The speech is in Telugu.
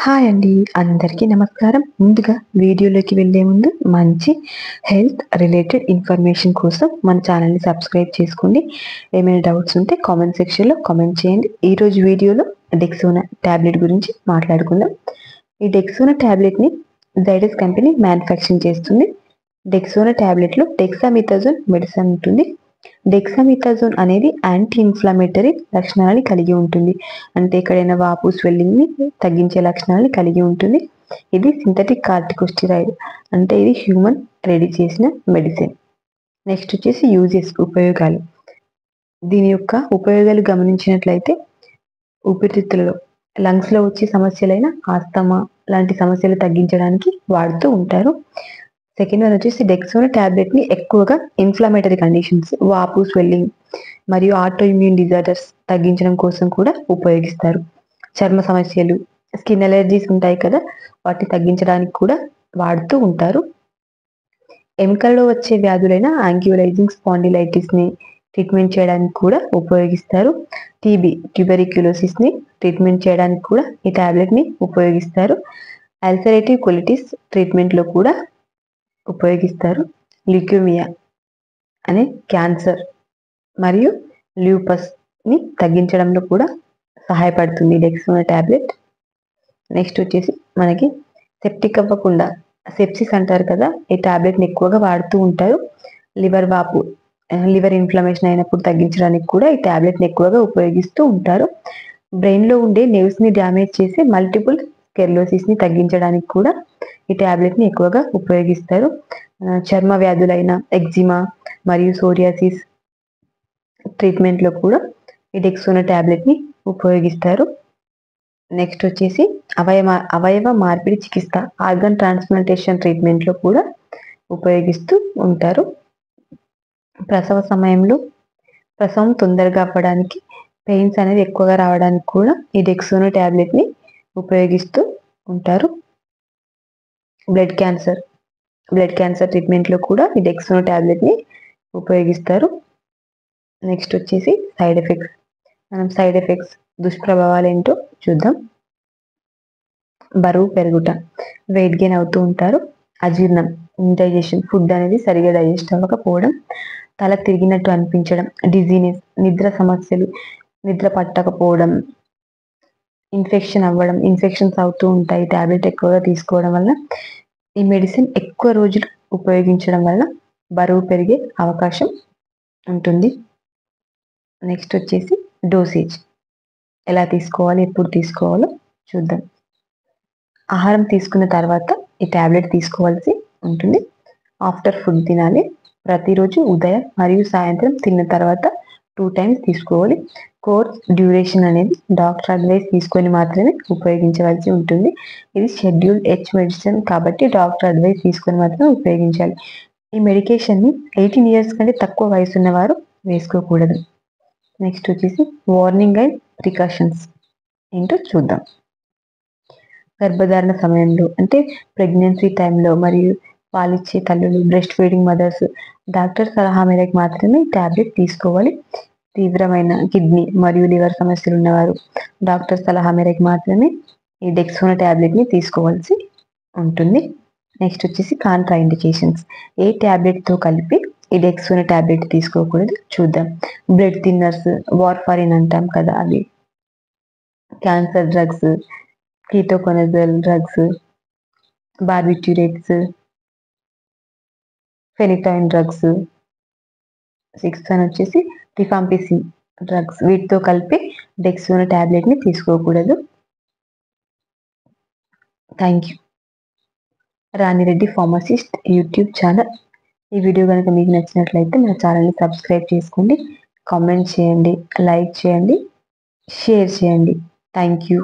హాయ్ అండి, అందరికీ నమస్కారం. ముందుగా వీడియోలోకి వెళ్ళే ముందు మంచి హెల్త్ రిలేటెడ్ ఇన్ఫర్మేషన్ కోసం మన ఛానల్ని సబ్స్క్రైబ్ చేసుకోండి. ఏమైనా డౌట్స్ ఉంటే కామెంట్ సెక్షన్లో కామెంట్ చేయండి. ఈరోజు వీడియోలో డెక్సోనా ట్యాబ్లెట్ గురించి మాట్లాడుకుందాం. ఈ డెక్సోనా ట్యాబ్లెట్ని జైడస్ కంపెనీ మ్యానుఫ్యాక్చరింగ్ చేస్తుంది. డెక్సోనా ట్యాబ్లెట్లో డెక్సామిథాజోన్ మెడిసిన్ ఉంటుంది. డెక్సామిథాజోన్ అనేది యాంటీ ఇన్ఫ్లమేటరీ లక్షణాలని కలిగి ఉంటుంది. అంటే ఎక్కడైనా వాపు, స్వెల్లింగ్ని తగ్గించే లక్షణాలని కలిగి ఉంటుంది. ఇది సింథటిక్ కార్టికోస్టెరాయిడ్, అంటే ఇది హ్యూమన్ రెడీ చేసిన మెడిసిన్. నెక్స్ట్ వచ్చేసి యూజెస్, ఉపయోగాలు. దీని యొక్క ఉపయోగాలు గమనించినట్లయితే ఊపిరితిత్తులలో లంగ్స్లో వచ్చే సమస్యలైన ఆస్తమా లాంటి సమస్యలు తగ్గించడానికి వాడుతూ ఉంటారు. సెకండ్ వన్ వచ్చేసి డెక్సోనా ట్యాబ్లెట్ని ఎక్కువగా ఇన్ఫ్లమేటరీ కండిషన్స్, వాపు, స్వెల్లింగ్ మరియు ఆటో ఇమ్యూన్ డిజార్డర్స్ తగ్గించడం కోసం కూడా ఉపయోగిస్తారు. చర్మ సమస్యలు, స్కిన్ అలర్జీస్ ఉంటాయి కదా, వాటిని తగ్గించడానికి కూడా వాడుతూ ఉంటారు. ఎముకల్లో వచ్చే వ్యాధులైన యాంకియోలైజింగ్ స్పాండిలైటిస్ని ట్రీట్మెంట్ చేయడానికి కూడా ఉపయోగిస్తారు. టీబీ, ట్యూబెరిక్యులోసిస్ని ట్రీట్మెంట్ చేయడానికి కూడా ఈ ట్యాబ్లెట్ని ఉపయోగిస్తారు. అల్సరేటివ్ కొలిటిస్ ట్రీట్మెంట్లో కూడా ఉపయోగిస్తారు. ల్యూకేమియా అనే క్యాన్సర్ మరియు ల్యూపస్ని తగ్గించడంలో కూడా సహాయపడుతుంది డెక్సోనా ట్యాబ్లెట్. నెక్స్ట్ వచ్చేసి మనకి సెప్టిక్ అవ్వకుండా, సెప్సిస్ అంటారు కదా, ఈ ట్యాబ్లెట్ని ఎక్కువగా వాడుతూ ఉంటారు. లివర్ వాపు, లివర్ ఇన్ఫ్లమేషన్ అయినప్పుడు తగ్గించడానికి కూడా ఈ ట్యాబ్లెట్ని ఎక్కువగా ఉపయోగిస్తూ ఉంటారు. బ్రెయిన్లో ఉండే నెర్వ్స్ని డ్యామేజ్ చేసి మల్టిపుల్ స్కెర్లోసిస్ని తగ్గించడానికి కూడా ఈ ట్యాబ్లెట్ని ఎక్కువగా ఉపయోగిస్తారు. చర్మ వ్యాధులైన ఎగ్జిమా మరియు సోరియాసిస్ ట్రీట్మెంట్లో కూడా ఈ డెక్సోనా ట్యాబ్లెట్ని ఉపయోగిస్తారు. నెక్స్ట్ వచ్చేసి అవయవ మార్పిడి చికిత్స, ఆర్గన్ ట్రాన్స్ప్లాంటేషన్ ట్రీట్మెంట్లో కూడా ఉపయోగిస్తూ ఉంటారు. ప్రసవ సమయంలో ప్రసవం తొందరగా అవ్వడానికి, పెయిన్స్ అనేది ఎక్కువగా రావడానికి కూడా ఈ డెక్సోనా ట్యాబ్లెట్ని ఉపయోగిస్తూ ఉంటారు. బ్లడ్ క్యాన్సర్ ట్రీట్మెంట్లో కూడా ఈ డెక్సోనా ట్యాబ్లెట్ని ఉపయోగిస్తారు. నెక్స్ట్ వచ్చేసి సైడ్ ఎఫెక్ట్స్, దుష్ప్రభావాలు ఏంటో చూద్దాం. బరువు పెరుగుట, వెయిట్ గెయిన్ అవుతూ ఉంటారు. అజీర్ణం, ఇండైజెషన్, ఫుడ్ అనేది సరిగా డైజెస్ట్ అవ్వకపోవడం, తల తిరిగినట్టు అనిపించడం, డిజీనెస్, నిద్ర సమస్యలు, నిద్ర పట్టకపోవడం, ఇన్ఫెక్షన్స్ అవుతూ ఉంటాయి ట్యాబ్లెట్ ఎక్కువగా తీసుకోవడం వల్ల. ఈ మెడిసిన్ ఎక్కువ రోజులు ఉపయోగించడం వల్ల బరువు పెరిగే అవకాశం ఉంటుంది. నెక్స్ట్ వచ్చేసి డోసేజ్, ఎలా తీసుకోవాలి, ఎప్పుడు తీసుకోవాలో చూద్దాం. ఆహారం తీసుకున్న తర్వాత ఈ ట్యాబ్లెట్ తీసుకోవాల్సి ఉంటుంది. ఆఫ్టర్ ఫుడ్ తినాలి. ప్రతిరోజు ఉదయం మరియు సాయంత్రం తిన్న తర్వాత 2 times తీసుకోవాలి. కోర్స్ డ్యూరేషన్ అనేది డాక్టర్ అడ్వైస్ తీసుకొని మాత్రమే ఉపయోగించవలసి ఉంటుంది. ఇది షెడ్యూల్ హెచ్ మెడిసిన్ కాబట్టి డాక్టర్ అడ్వైస్ తీసుకొని మాత్రమే ఉపయోగించాలి. ఈ మెడికేషన్ని 18 years కంటే తక్కువ వయసు ఉన్నవారు వేసుకోకూడదు. నెక్స్ట్ వచ్చేసి వార్నింగ్ అండ్ ప్రికాషన్స్ ఏంటో చూద్దాం. గర్భధారణ సమయంలో, అంటే ప్రెగ్నెన్సీ టైంలో మరియు పాలిచ్చే తల్లులు, బ్రెస్ట్ ఫీడింగ్ మదర్స్ డాక్టర్ సలహా మేరకు మాత్రమే ట్యాబ్లెట్ తీసుకోవాలి. తీవ్రమైన కిడ్నీ మరియు లివర్ సమస్యలు ఉన్నవారు డాక్టర్ సలహా మేరకు మాత్రమే ఈ డెక్సోనా ట్యాబ్లెట్ని తీసుకోవాల్సి ఉంటుంది. నెక్స్ట్ వచ్చేసి కాంట్రా ఇండికేషన్స్, ఏ ట్యాబ్లెట్తో కలిపి ఈ డెక్సోనా ట్యాబ్లెట్ తీసుకోకూడదు చూద్దాం. బ్లడ్ థిన్నర్స్, వార్ఫారిన్ అంటాం కదా అవి, cancer drugs, ketoconazole drugs, barbiturates, phenytoin drugs. 6th one వచ్చేసి రిఫాంపిసిన్ డ్రగ్స్, వీటితో కలిపి డెక్సోనా ట్యాబ్లెట్ని తీసుకోకూడదు. Thank you. Rani Reddy pharmacist YouTube channel. ఈ వీడియో కనుక మీకు నచ్చినట్లయితే మన ఛానల్ని సబ్స్క్రైబ్ చేసుకోండి, కామెంట్ చేయండి, లైక్ చేయండి, షేర్ చేయండి. Thank you.